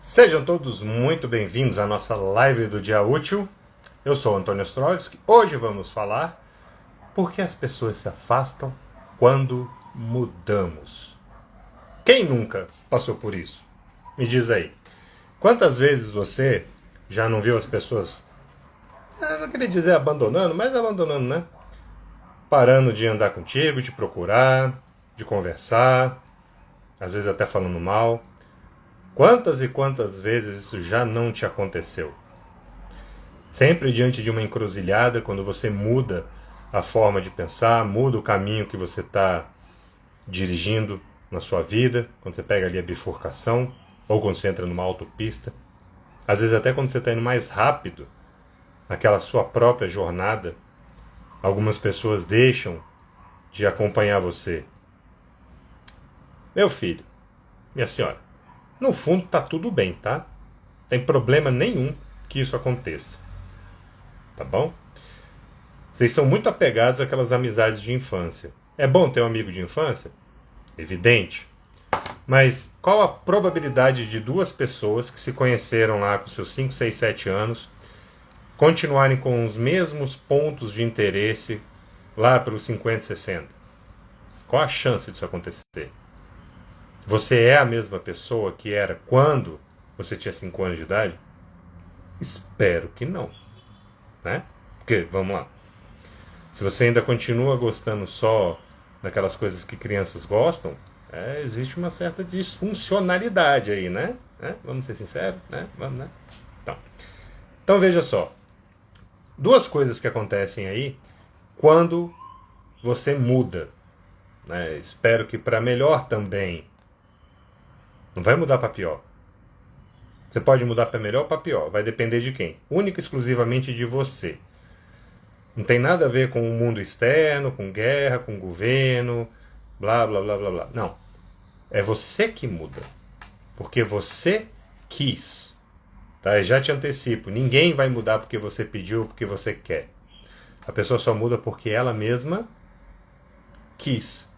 Sejam todos muito bem-vindos à nossa live do Dia Útil. Eu sou o Antônio Ostrovski. Hoje vamos falar por que as pessoas se afastam quando mudamos. Quem nunca passou por isso? Me diz aí. Quantas vezes você já não viu as pessoas, não queria dizer abandonando, mas abandonando, né? Parando de andar contigo, de procurar, de conversar, às vezes até falando mal. Quantas e quantas vezes isso já não te aconteceu? Sempre diante de uma encruzilhada, quando você muda a forma de pensar, muda o caminho que você está dirigindo na sua vida, quando você pega ali a bifurcação, ou quando você entra numa autopista, às vezes até quando você está indo mais rápido naquela sua própria jornada, algumas pessoas deixam de acompanhar você. Meu filho, minha senhora, no fundo tá tudo bem, tá? Não tem problema nenhum que isso aconteça. Tá bom? Vocês são muito apegados àquelas amizades de infância. É bom ter um amigo de infância? Evidente. Mas qual a probabilidade de duas pessoas que se conheceram lá com seus 5, 6, 7 anos continuarem com os mesmos pontos de interesse lá pelos 50, 60? Qual a chance disso acontecer? Você é a mesma pessoa que era quando você tinha 5 anos de idade? Espero que não. Né? Porque, vamos lá. Se você ainda continua gostando só daquelas coisas que crianças gostam, existe uma certa disfuncionalidade aí, né? Vamos ser sinceros? Né? Vamos, né? Então veja só. Duas coisas que acontecem aí quando você muda. Né? Espero que para melhor também. Não vai mudar para pior. Você pode mudar para melhor ou para pior. Vai depender de quem? Única e exclusivamente de você. Não tem nada a ver com o mundo externo, com guerra, com governo, blá, blá, blá, blá, blá. Não. É você que muda. Porque você quis. Tá? Eu já te antecipo. Ninguém vai mudar porque você pediu, porque você quer. A pessoa só muda porque ela mesma quis.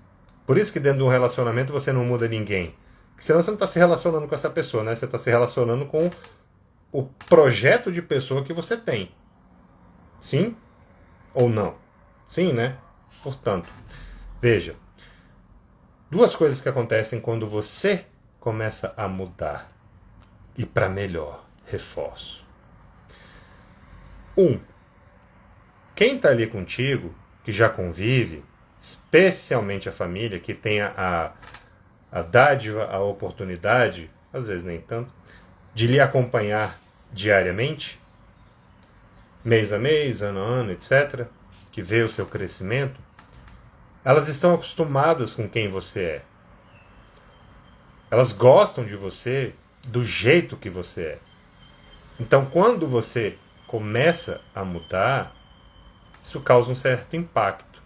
Por isso que dentro de um relacionamento você não muda ninguém. Porque senão você não está se relacionando com essa pessoa, né? Você está se relacionando com o projeto de pessoa que você tem. Sim ou não? Sim, né? Portanto, veja. Duas coisas que acontecem quando você começa a mudar. E para melhor, reforço. Quem está ali contigo, que já convive, especialmente a família, que tem a dádiva, a oportunidade, às vezes nem tanto, de lhe acompanhar diariamente, mês a mês, ano a ano, etc., que vê o seu crescimento, elas estão acostumadas com quem você é. Elas gostam de você do jeito que você é. Então, quando você começa a mudar, isso causa um certo impacto.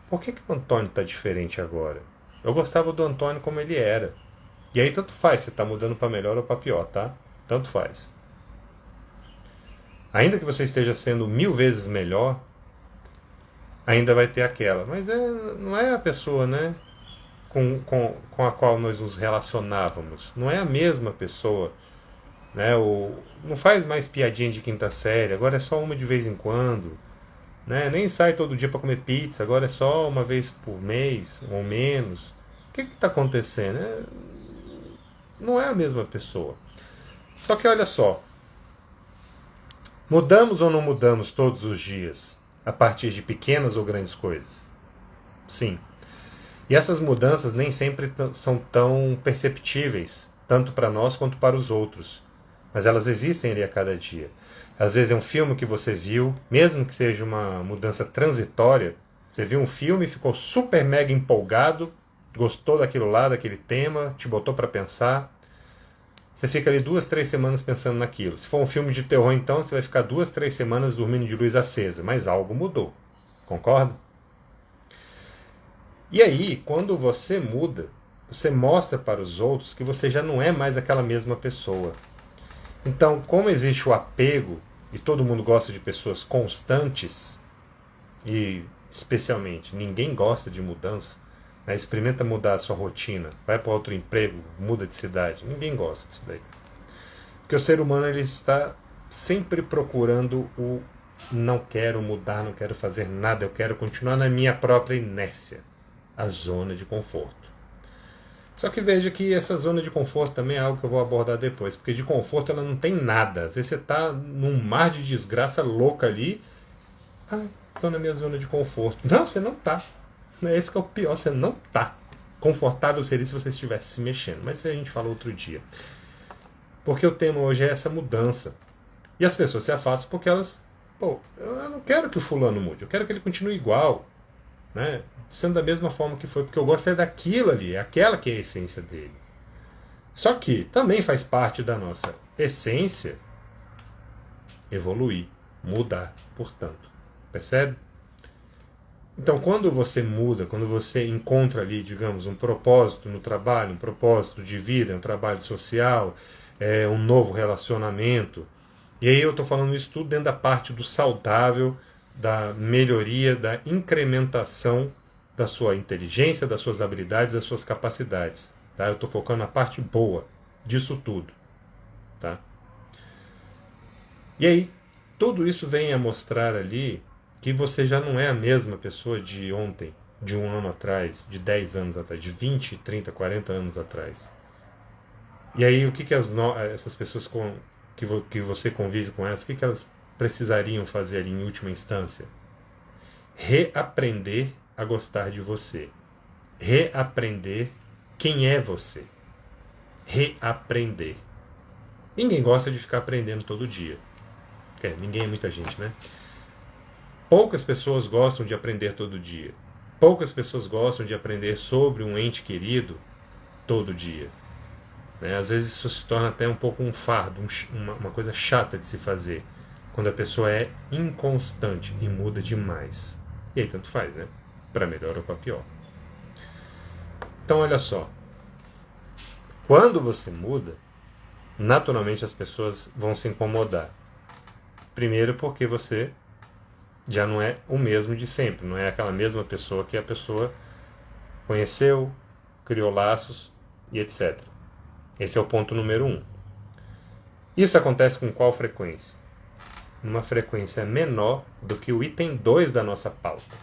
Por que o Antônio está diferente agora? Eu gostava do Antônio como ele era. E aí tanto faz se está mudando para melhor ou para pior, tá? Tanto faz. Ainda que você esteja sendo 1000 vezes melhor, ainda vai ter aquela. Mas não é a pessoa, né? Com a qual nós nos relacionávamos. Não é a mesma pessoa. Né? Não faz mais piadinha de quinta série, agora é só uma de vez em quando. Né? Nem sai todo dia para comer pizza, agora é só uma vez por mês ou menos. O que está acontecendo? Não é a mesma pessoa. Só que olha só, mudamos ou não mudamos todos os dias a partir de pequenas ou grandes coisas? Sim. E essas mudanças nem sempre são tão perceptíveis, tanto para nós quanto para os outros. Mas elas existem ali a cada dia. Às vezes é um filme que você viu, mesmo que seja uma mudança transitória, você viu um filme, ficou super mega empolgado, gostou daquilo lá, daquele tema, te botou para pensar. Você fica ali 2, 3 semanas pensando naquilo. Se for um filme de terror, então, você vai ficar 2, 3 semanas dormindo de luz acesa. Mas algo mudou. Concorda? E aí, quando você muda, você mostra para os outros que você já não é mais aquela mesma pessoa. Então, como existe o apego, e todo mundo gosta de pessoas constantes, e especialmente ninguém gosta de mudança, Né? Experimenta mudar a sua rotina. Vai para outro emprego, muda de cidade. Ninguém gosta disso daí. Porque o ser humano ele está sempre procurando o não quero mudar, não quero fazer nada, eu quero continuar na minha própria inércia. A zona de conforto. Só que veja que essa zona de conforto também é algo que eu vou abordar depois, porque de conforto ela não tem nada. Às vezes você está num mar de desgraça louca ali. Ah, estou na minha zona de conforto. Não, você não está. Esse que é o pior, você não está. Confortável seria se você estivesse se mexendo, mas isso a gente fala outro dia. Porque o tema hoje é essa mudança. E as pessoas se afastam porque elas... Pô, eu não quero que o fulano mude, eu quero que ele continue igual. Né? Sendo da mesma forma que foi, porque eu gosto é daquilo ali, é aquela que é a essência dele. Só que também faz parte da nossa essência evoluir, mudar, portanto. Percebe? Então, quando você muda, quando você encontra ali, digamos, um propósito no trabalho, um propósito de vida, um trabalho social, um novo relacionamento, e aí eu estou falando isso tudo dentro da parte do saudável, da melhoria, da incrementação da sua inteligência, das suas habilidades, das suas capacidades. Tá? Eu estou focando na parte boa disso tudo. Tá? E aí, tudo isso vem a mostrar ali que você já não é a mesma pessoa de ontem, de um ano atrás, de 10 anos atrás, de 20, 30, 40 anos atrás. E aí, o que essas pessoas que você convive com elas, o que elas precisariam fazer ali em última instância? Reaprender a gostar de você. Reaprender quem é você. Reaprender. Ninguém gosta de ficar aprendendo todo dia. Ninguém é muita gente, né? Poucas pessoas gostam de aprender todo dia. Poucas pessoas gostam de aprender sobre um ente querido todo dia. Né? Às vezes isso se torna até um pouco um fardo, uma coisa chata de se fazer. Quando a pessoa é inconstante e muda demais. E aí tanto faz, né? Para melhor ou para pior. Então olha só. Quando você muda, naturalmente as pessoas vão se incomodar. Primeiro porque você já não é o mesmo de sempre. Não é aquela mesma pessoa que a pessoa conheceu, criou laços e etc. Esse é o ponto número 1. Isso acontece com qual frequência? Numa frequência menor do que o item 2 da nossa pauta.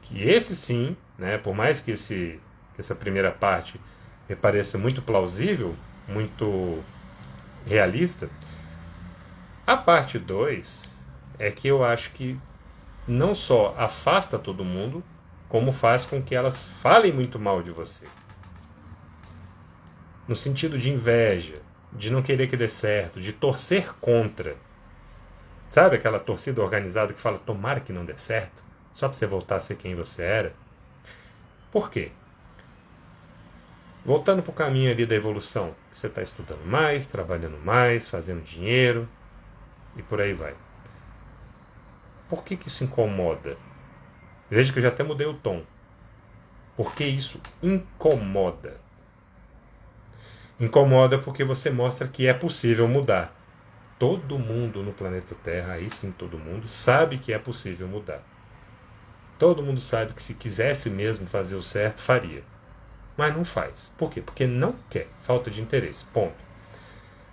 Que esse sim, né, por mais que essa primeira parte me pareça muito plausível, muito realista, a parte 2 é que eu acho que não só afasta todo mundo, como faz com que elas falem muito mal de você. No sentido de inveja, de não querer que dê certo, de torcer contra. Sabe aquela torcida organizada que fala, tomara que não dê certo, só para você voltar a ser quem você era? Por quê? Voltando para o caminho ali da evolução, você está estudando mais, trabalhando mais, fazendo dinheiro e por aí vai. Por que isso incomoda? Veja que eu já até mudei o tom. Por que isso incomoda? Incomoda porque você mostra que é possível mudar. Todo mundo no planeta Terra, aí sim todo mundo, sabe que é possível mudar. Todo mundo sabe que se quisesse mesmo fazer o certo, faria. Mas não faz. Por quê? Porque não quer. Falta de interesse. Ponto.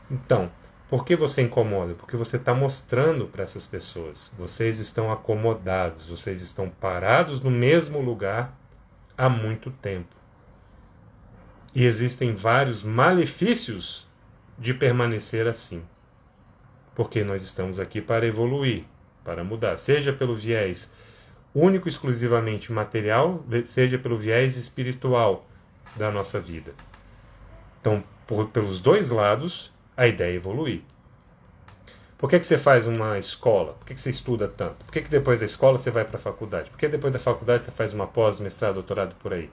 Então, por que você incomoda? Porque você está mostrando para essas pessoas. Vocês estão acomodados. Vocês estão parados no mesmo lugar há muito tempo. E existem vários malefícios de permanecer assim. Porque nós estamos aqui para evoluir, para mudar. Seja pelo viés único, exclusivamente material, seja pelo viés espiritual da nossa vida. Então, pelos dois lados, a ideia é evoluir. Por que você faz uma escola? Por que você estuda tanto? Por que depois da escola você vai para a faculdade? Por que depois da faculdade você faz uma pós, mestrado, doutorado por aí?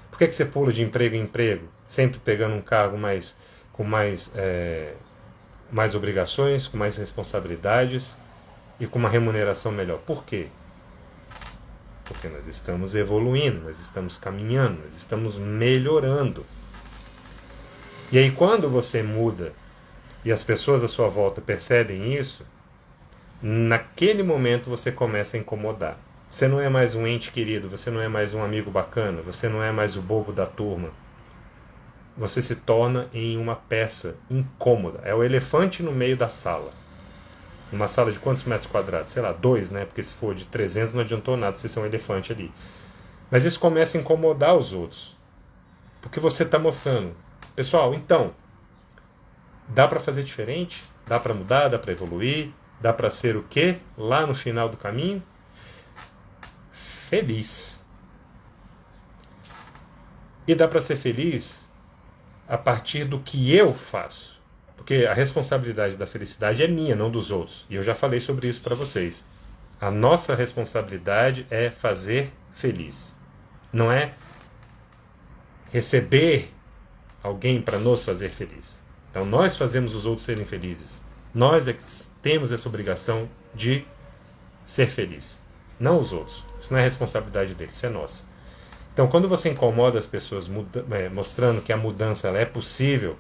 Por que você pula de emprego em emprego, sempre pegando um cargo com mais obrigações, com mais responsabilidades e com uma remuneração melhor? Por quê? Porque nós estamos evoluindo, nós estamos caminhando, nós estamos melhorando. E aí quando você muda e as pessoas à sua volta percebem isso, naquele momento você começa a incomodar. Você não é mais um ente querido, você não é mais um amigo bacana, você não é mais o bobo da turma. Você se torna em uma peça incômoda. É o elefante no meio da sala. Uma sala de quantos metros quadrados? Sei lá, 2, né? Porque se for de 300 não adiantou nada se ser um elefante ali. Mas isso começa a incomodar os outros. Porque você está mostrando. Pessoal, então, dá para fazer diferente? Dá para mudar? Dá para evoluir? Dá para ser o quê? Lá no final do caminho? Feliz. E dá para ser feliz a partir do que eu faço. Porque a responsabilidade da felicidade é minha, não dos outros. E eu já falei sobre isso para vocês. A nossa responsabilidade é fazer feliz. Não é receber alguém para nos fazer feliz. Então nós fazemos os outros serem felizes. Nós é que temos essa obrigação de ser feliz. Não os outros. Isso não é responsabilidade deles, isso é nossa. Então quando você incomoda as pessoas mostrando que a mudança ela é possível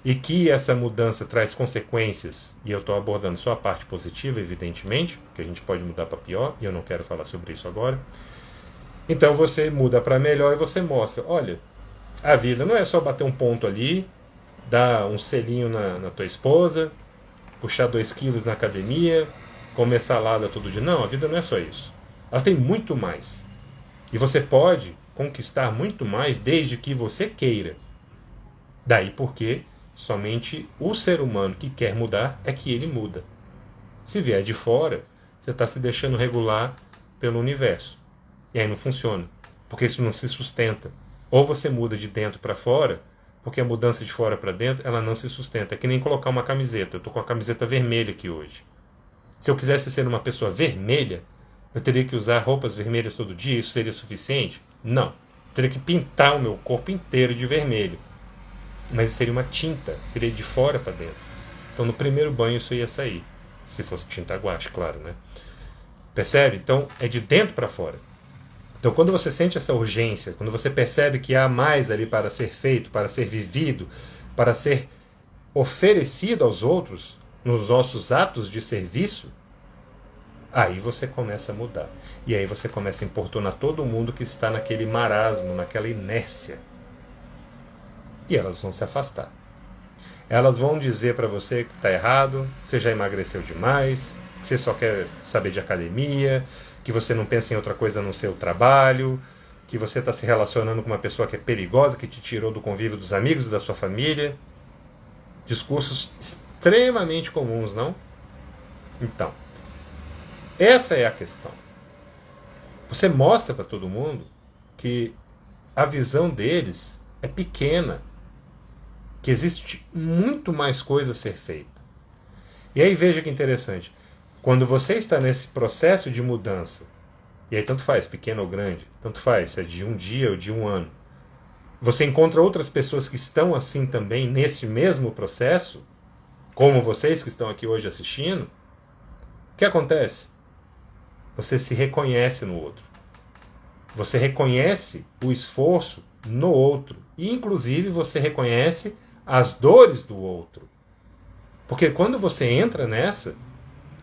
e que essa mudança traz consequências, e eu estou abordando só a parte positiva, evidentemente, porque a gente pode mudar para pior, e eu não quero falar sobre isso agora. Então você muda para melhor e você mostra, olha, a vida não é só bater um ponto ali, dar um selinho na tua esposa, puxar 2 quilos na academia, comer salada todo dia. Não, a vida não é só isso. Ela tem muito mais. E você pode conquistar muito mais desde que você queira. Daí porque somente o ser humano que quer mudar é que ele muda. Se vier de fora, você está se deixando regular pelo universo. E aí não funciona, porque isso não se sustenta. Ou você muda de dentro para fora, porque a mudança de fora para dentro ela não se sustenta. É que nem colocar uma camiseta. Eu estou com a camiseta vermelha aqui hoje. Se eu quisesse ser uma pessoa vermelha, eu teria que usar roupas vermelhas todo dia? Isso seria suficiente? Não. Eu teria que pintar o meu corpo inteiro de vermelho. Mas seria uma tinta, seria de fora para dentro. Então no primeiro banho isso ia sair. Se fosse tinta guache, claro, né? Percebe? Então é de dentro para fora. Então quando você sente essa urgência, quando você percebe que há mais ali para ser feito, para ser vivido, para ser oferecido aos outros, nos nossos atos de serviço, aí você começa a mudar. E aí você começa a importunar todo mundo que está naquele marasmo, naquela inércia. E elas vão se afastar. Elas vão dizer para você que está errado, que você já emagreceu demais, que você só quer saber de academia, que você não pensa em outra coisa no seu trabalho, que você está se relacionando com uma pessoa que é perigosa, que te tirou do convívio dos amigos e da sua família. Discursos extremamente comuns, não? Então, essa é a questão. Você mostra para todo mundo que a visão deles é pequena, que existe muito mais coisa a ser feita. E aí veja que interessante, quando você está nesse processo de mudança, e aí tanto faz, pequeno ou grande, tanto faz, se é de um dia ou de um ano, você encontra outras pessoas que estão assim também, nesse mesmo processo, como vocês que estão aqui hoje assistindo, o que acontece? Você se reconhece no outro. Você reconhece o esforço no outro. E, inclusive, você reconhece as dores do outro. Porque quando você entra nessa,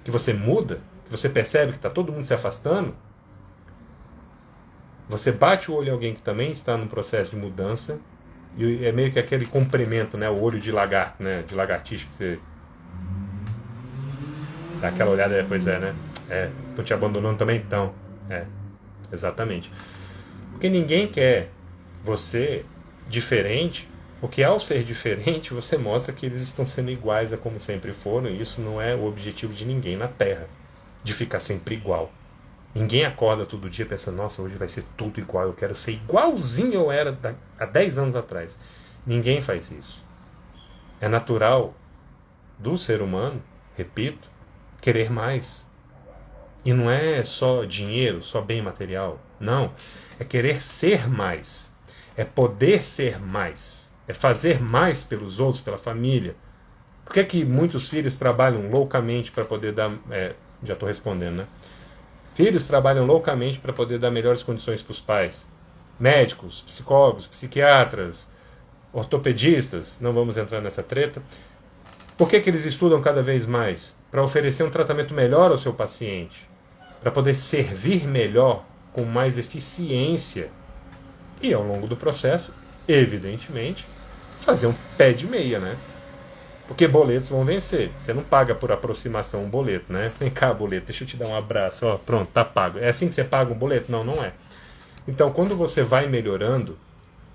que você muda, que você percebe que está todo mundo se afastando, você bate o olho em alguém que também está num processo de mudança, e é meio que aquele comprimento, né? O olho de lagarto, né? De lagartixa, que você dá aquela olhada, pois é, né? Tô te abandonando também, então. Exatamente. Porque ninguém quer você diferente, porque ao ser diferente você mostra que eles estão sendo iguais a como sempre foram, e isso não é o objetivo de ninguém na Terra, de ficar sempre igual. Ninguém acorda todo dia pensando, nossa, hoje vai ser tudo igual, eu quero ser igualzinho eu era há 10 anos atrás. Ninguém faz isso. É natural do ser humano, repito, querer mais. E não é só dinheiro, só bem material. Não. É querer ser mais. É poder ser mais. É fazer mais pelos outros, pela família. Por que é que muitos filhos trabalham loucamente para poder dar... já estou respondendo, né? Filhos trabalham loucamente para poder dar melhores condições para os pais. Médicos, psicólogos, psiquiatras, ortopedistas, não vamos entrar nessa treta. Por que eles estudam cada vez mais? Para oferecer um tratamento melhor ao seu paciente. para poder servir melhor, com mais eficiência. E ao longo do processo, evidentemente, fazer um pé de meia, né? Porque boletos vão vencer. Você não paga por aproximação um boleto, né? Vem cá, boleto, deixa eu te dar um abraço. Ó, pronto, tá pago. É assim que você paga um boleto? Não, não é. Então, quando você vai melhorando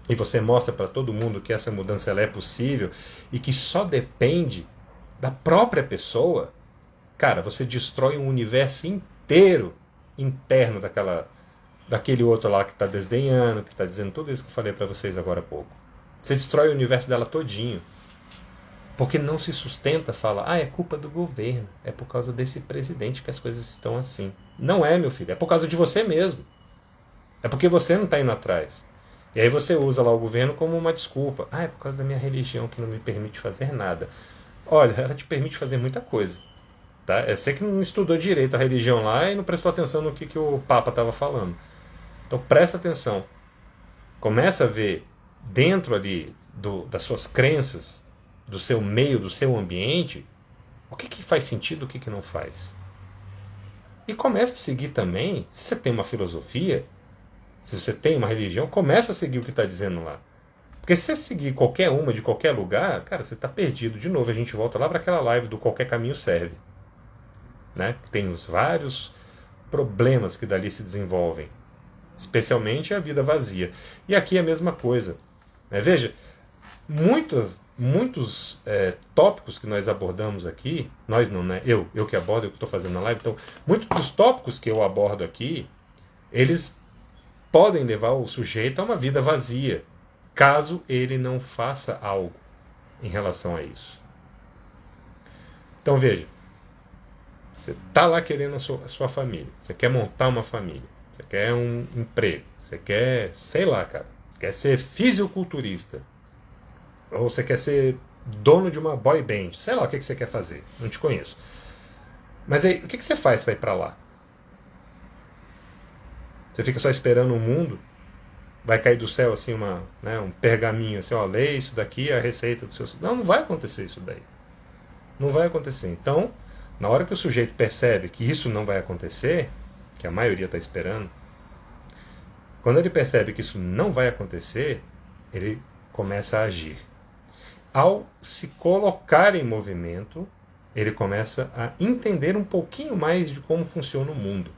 e você mostra para todo mundo que essa mudança ela é possível e que só depende da própria pessoa, cara, você destrói um universo inteiro interno daquele outro lá que está desdenhando, que está dizendo tudo isso que eu falei para vocês agora há pouco. Você destrói o universo dela todinho. Porque não se sustenta falar, é culpa do governo, é por causa desse presidente que as coisas estão assim. Não é, meu filho, é por causa de você mesmo. É porque você não está indo atrás. E aí você usa lá o governo como uma desculpa. É por causa da minha religião que não me permite fazer nada. Olha, ela te permite fazer muita coisa. Tá? É você que não estudou direito a religião lá e não prestou atenção no que o Papa estava falando. Então presta atenção. Começa a ver dentro ali das suas crenças, do seu meio, do seu ambiente, o que faz sentido, o que não faz. E começa a seguir também, se você tem uma filosofia, se você tem uma religião, começa a seguir o que está dizendo lá. Porque se você seguir qualquer uma de qualquer lugar, cara, você está perdido. De novo, a gente volta lá para aquela live do Qualquer Caminho Serve. Né? Tem os vários problemas que dali se desenvolvem. Especialmente a vida vazia. E aqui é a mesma coisa. Né? Veja, muitos tópicos que nós abordamos aqui, nós não, né? Eu que abordo, eu que estou fazendo a live, então, muitos dos tópicos que eu abordo aqui, eles podem levar o sujeito a uma vida vazia, caso ele não faça algo em relação a isso. Então veja, você está lá querendo a sua família, você quer montar uma família, você quer um emprego, você quer, sei lá, cara, quer ser fisiculturista, ou você quer ser dono de uma boy band, sei lá o que você quer fazer, não te conheço. Mas aí, o que você faz para ir para lá? Você fica só esperando o mundo? Vai cair do céu assim um pergaminho, assim, ó, lê isso daqui, a receita do seu... Não vai acontecer isso daí. Não vai acontecer. Então, na hora que o sujeito percebe que isso não vai acontecer, que a maioria está esperando, quando ele percebe que isso não vai acontecer, ele começa a agir. Ao se colocar em movimento, ele começa a entender um pouquinho mais de como funciona o mundo.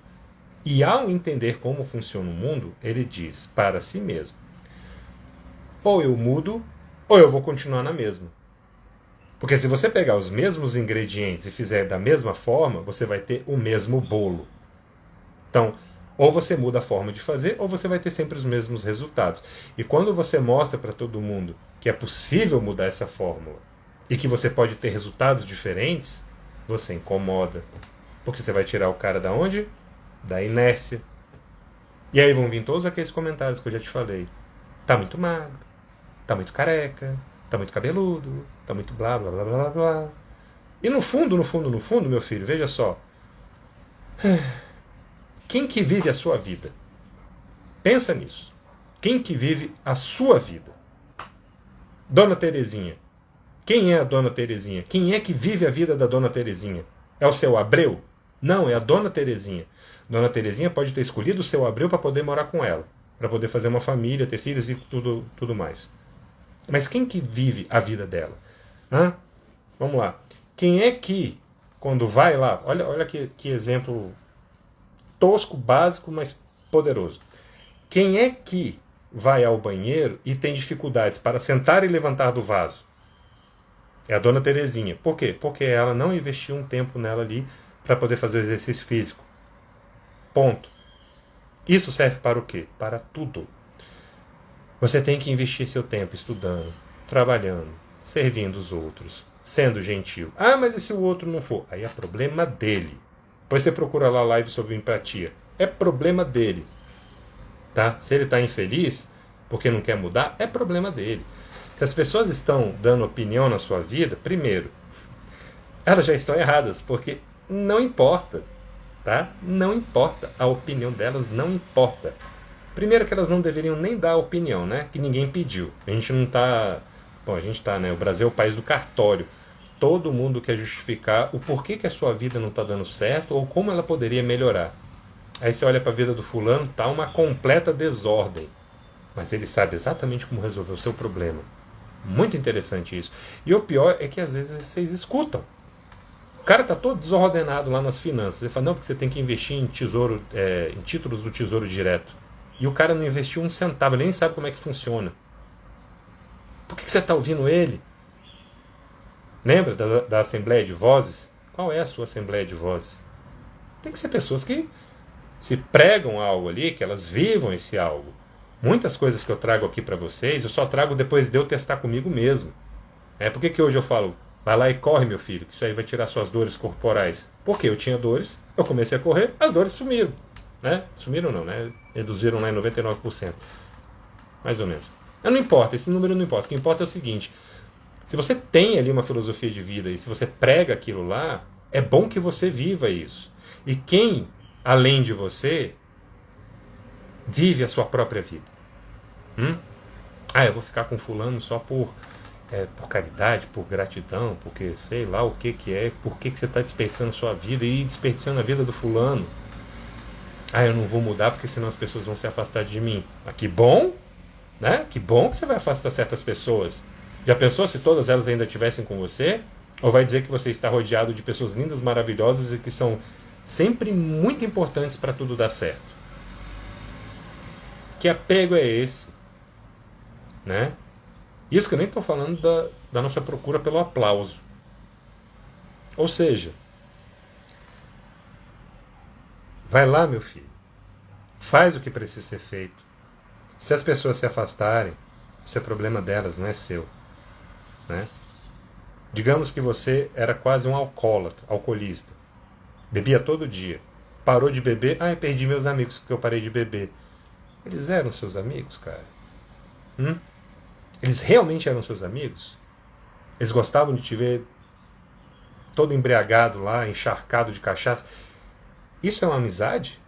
E ao entender como funciona o mundo, ele diz para si mesmo: ou eu mudo, ou eu vou continuar na mesma. Porque se você pegar os mesmos ingredientes e fizer da mesma forma, você vai ter o mesmo bolo. Então, ou você muda a forma de fazer, ou você vai ter sempre os mesmos resultados. E quando você mostra para todo mundo que é possível mudar essa fórmula e que você pode ter resultados diferentes, você incomoda. Porque você vai tirar o cara da onde? Da inércia. E aí vão vir todos aqueles comentários que eu já te falei. Tá muito magro, tá muito careca, tá muito cabeludo, tá muito blá blá blá blá blá. E no fundo, meu filho, veja só. Quem que vive a sua vida? Pensa nisso. Quem que vive a sua vida? Dona Terezinha. Quem é a Dona Terezinha? Quem é que vive a vida da Dona Terezinha? É o seu Abreu? Não, é a Dona Terezinha. Dona Terezinha pode ter escolhido o seu Abreu para poder morar com ela, para poder fazer uma família, ter filhos e tudo mais. Mas quem que vive a vida dela? Vamos lá. Quem é que, quando vai lá, olha que exemplo tosco, básico, mas poderoso. Quem é que vai ao banheiro e tem dificuldades para sentar e levantar do vaso? É a Dona Terezinha. Por quê? Porque ela não investiu um tempo nela ali para poder fazer o exercício físico. Ponto. Isso serve para o quê? Para tudo. Você tem que investir seu tempo estudando, trabalhando, servindo os outros, sendo gentil. Mas e se o outro não for? Aí é problema dele. Depois você procura lá a live sobre empatia. É problema dele. Tá? Se ele está infeliz porque não quer mudar, é problema dele. Se as pessoas estão dando opinião na sua vida, primeiro, elas já estão erradas, porque não importa. Tá? Não importa. A opinião delas não importa. Primeiro que elas não deveriam nem dar opinião, né? Que ninguém pediu. A gente não está... Bom, a gente está, né? O Brasil é o país do cartório. Todo mundo quer justificar o porquê que a sua vida não está dando certo ou como ela poderia melhorar. Aí você olha para a vida do fulano, tá uma completa desordem. Mas ele sabe exatamente como resolver o seu problema. Muito interessante isso. E o pior é que às vezes vocês escutam. O cara tá todo desordenado lá nas finanças. Ele fala, não, porque você tem que investir em tesouro, em títulos do Tesouro Direto. E o cara não investiu um centavo, ele nem sabe como é que funciona. Por que você está ouvindo ele? Lembra da Assembleia de Vozes? Qual é a sua Assembleia de Vozes? Tem que ser pessoas que se pregam algo ali, que elas vivam esse algo. Muitas coisas que eu trago aqui para vocês, eu só trago depois de eu testar comigo mesmo. Por que hoje eu falo, vai lá e corre, meu filho, que isso aí vai tirar suas dores corporais? Porque eu tinha dores, eu comecei a correr, as dores sumiram. Né? Sumiram não, né? Reduziram lá em 99%. Mais ou menos. Mas não importa, esse número não importa. O que importa é o seguinte, se você tem ali uma filosofia de vida e se você prega aquilo lá, é bom que você viva isso. E quem, além de você, vive a sua própria vida? Eu vou ficar com fulano só por caridade, por gratidão, porque sei lá o que é, por que você está desperdiçando sua vida e desperdiçando a vida do fulano? Eu não vou mudar porque senão as pessoas vão se afastar de mim. Que bom, né? Que bom que você vai afastar certas pessoas. Já pensou se todas elas ainda estivessem com você? Ou vai dizer que você está rodeado de pessoas lindas, maravilhosas e que são sempre muito importantes para tudo dar certo? Que apego é esse? Né? Isso que eu nem estou falando da nossa procura pelo aplauso. Ou seja, vai lá, meu filho. Faz o que precisa ser feito. Se as pessoas se afastarem, isso é problema delas, não é seu. Né? Digamos que você era quase um alcoólatra, alcoolista. Bebia todo dia. Parou de beber, eu perdi meus amigos porque eu parei de beber. Eles eram seus amigos, cara? Eles realmente eram seus amigos? Eles gostavam de te ver todo embriagado lá, encharcado de cachaça? Isso é uma amizade?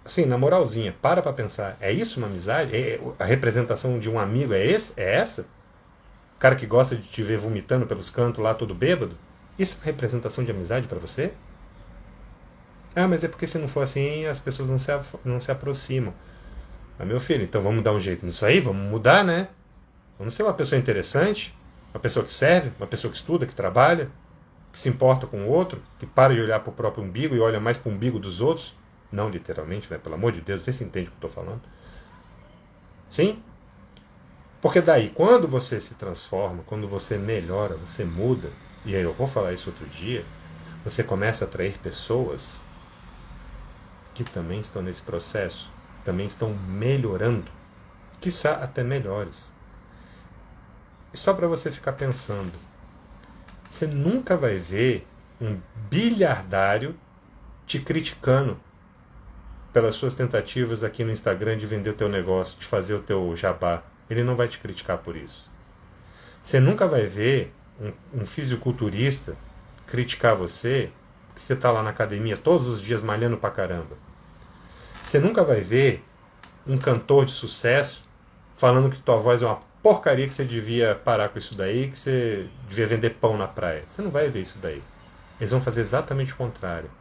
Assim, na moralzinha, para pensar. É isso uma amizade? A representação de um amigo é essa? O cara que gosta de te ver vomitando pelos cantos lá, todo bêbado? Isso é uma representação de amizade para você? Mas é porque se não for assim, as pessoas não se aproximam. Meu filho, então vamos dar um jeito nisso aí? Vamos mudar, né? Vamos ser uma pessoa interessante, uma pessoa que serve, uma pessoa que estuda, que trabalha, que se importa com o outro, que para de olhar para o próprio umbigo e olha mais para o umbigo dos outros. Não literalmente, né? Pelo amor de Deus, vê se entende o que eu estou falando. Sim? Porque daí, quando você se transforma, quando você melhora, você muda, e aí eu vou falar isso outro dia, você começa a atrair pessoas que também estão nesse processo, também estão melhorando, quiçá até melhores. E só para você ficar pensando, você nunca vai ver um bilhardário te criticando pelas suas tentativas aqui no Instagram de vender o teu negócio, de fazer o teu jabá. Ele não vai te criticar por isso. Você nunca vai ver um fisiculturista criticar você, que você está lá na academia todos os dias malhando pra caramba. Você nunca vai ver um cantor de sucesso falando que tua voz é uma porcaria, que você devia parar com isso daí, que você devia vender pão na praia. Você não vai ver isso daí. Eles vão fazer exatamente o contrário.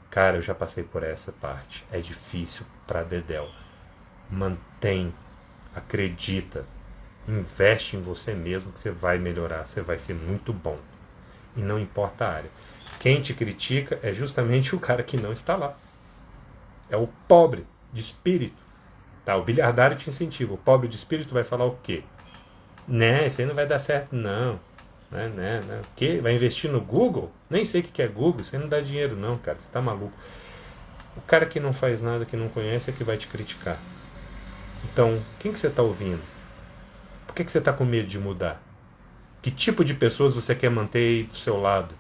Cara, eu já passei por essa parte. É difícil pra dedéu. Mantém, acredita, investe em você mesmo que você vai melhorar, você vai ser muito bom. E não importa a área. Quem te critica é justamente o cara que não está lá. É o pobre de espírito. Tá? O bilhardário te incentiva. O pobre de espírito vai falar o quê? Né, isso aí não vai dar certo, não. Né. O quê? Vai investir no Google? Nem sei o que é Google. Isso aí não dá dinheiro, não, cara. Você tá maluco. O cara que não faz nada, que não conhece, é que vai te criticar. Então, quem que você está ouvindo? Por que você está com medo de mudar? Que tipo de pessoas você quer manter aí do seu lado?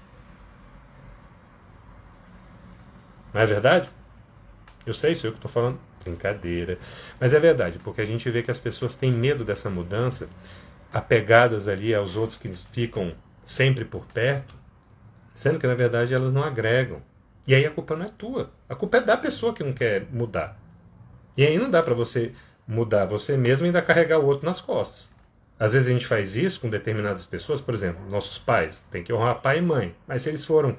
Não é verdade? Eu sei, sou eu que estou falando. Brincadeira. Mas é verdade, porque a gente vê que as pessoas têm medo dessa mudança, apegadas ali aos outros que ficam sempre por perto, sendo que na verdade elas não agregam. E aí a culpa não é tua. A culpa é da pessoa que não quer mudar. E aí não dá para você mudar você mesmo e ainda carregar o outro nas costas. Às vezes a gente faz isso com determinadas pessoas, por exemplo, nossos pais, tem que honrar pai e mãe. Mas se eles foram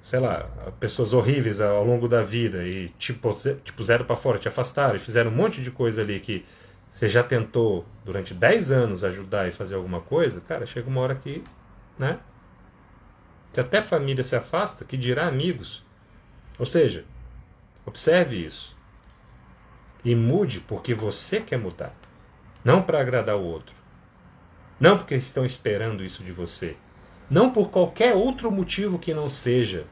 sei lá, pessoas horríveis ao longo da vida e tipo zero para fora, te afastaram e fizeram um monte de coisa ali que você já tentou durante 10 anos ajudar e fazer alguma coisa, cara, chega uma hora que, né? Se até família se afasta, que dirá amigos. Ou seja, observe isso. E mude porque você quer mudar. Não para agradar o outro. Não porque estão esperando isso de você. Não por qualquer outro motivo que não seja.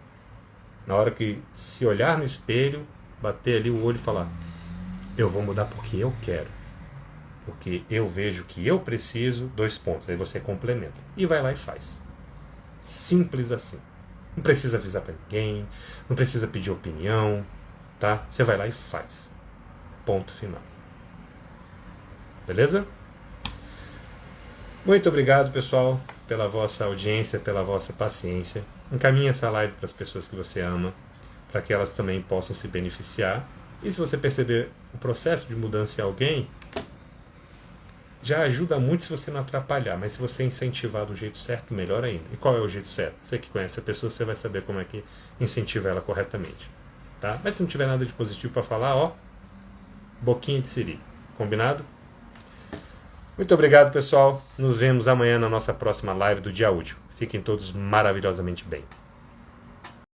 Na hora que se olhar no espelho, bater ali o olho e falar: eu vou mudar porque eu quero. Porque eu vejo que eu preciso, 2 pontos. Aí você complementa. E vai lá e faz. Simples assim. Não precisa avisar para ninguém. Não precisa pedir opinião. Tá? Você vai lá e faz. Ponto final. Beleza? Muito obrigado, pessoal, pela vossa audiência, pela vossa paciência. Encaminhe essa live para as pessoas que você ama, para que elas também possam se beneficiar. E se você perceber o processo de mudança em alguém, já ajuda muito se você não atrapalhar, mas se você incentivar do jeito certo, melhor ainda. E qual é o jeito certo? Você que conhece a pessoa, você vai saber como é que incentiva ela corretamente. Tá? Mas se não tiver nada de positivo para falar, ó, boquinha de siri. Combinado? Muito obrigado, pessoal. Nos vemos amanhã na nossa próxima live do Dia Útil. Fiquem todos maravilhosamente bem.